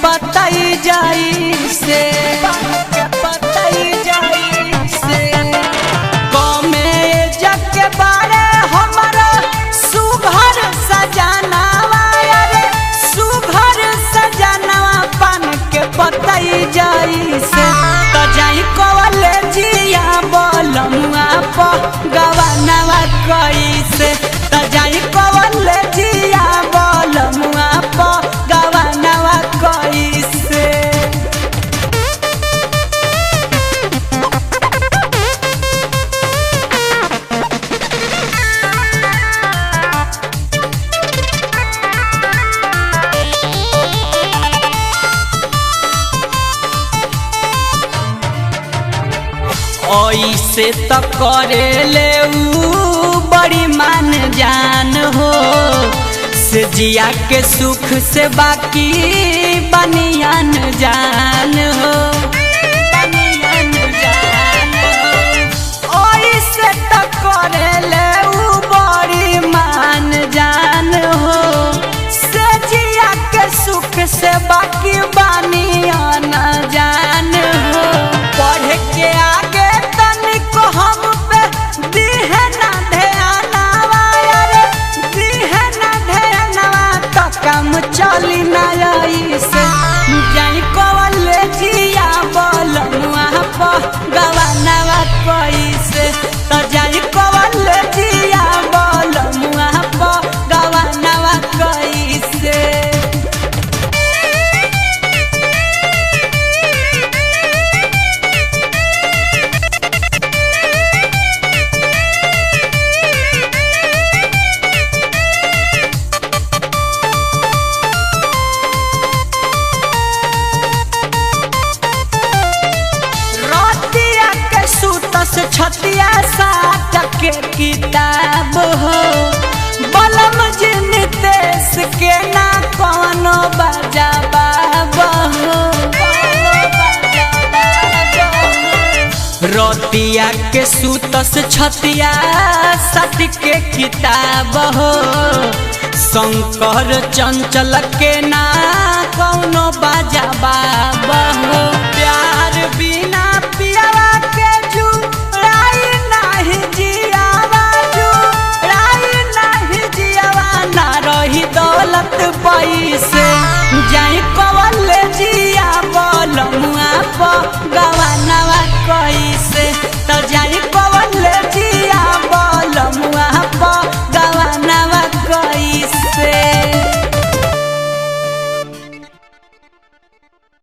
बताई जाई से कमे जग के बारे हमारा सुघर सजनावा रे सुघर सजनावा पान के बताई जाई से त जाई कॉलेजिया बोलमुआ प गवानवा कैसे त जाई कॉलेजिया बोलमुआ प गवानवा कैसे। ऐसे त करे ले बड़ी मान जान हो से जिया के सुख से बाकी बनियान जान हो ऐसे त करे ले बड़ी मान जान हो से जिया के सुख से बाकी बनियान जान हो। पढ़ के आगे हम पे दिहे ना ध्यानवा रे दिहे ना ध्यानवा तो काम चली ना ऐसे जाई कॉलेजिया बोलमुआ प गवानवा कैसे तो जाई कॉलेजिया बोलमुआ प गवानवा कैसे। छतिया साथ के किताब हो बलम जिनितेश के ना कोनो बजाबाब हो रतिया के सुतस छतिया साथ के किताब हो शंकर चंचल के ना कोनो बजाबाब हो। प्यार बिना पियावा के ना रही दौलत पैसे।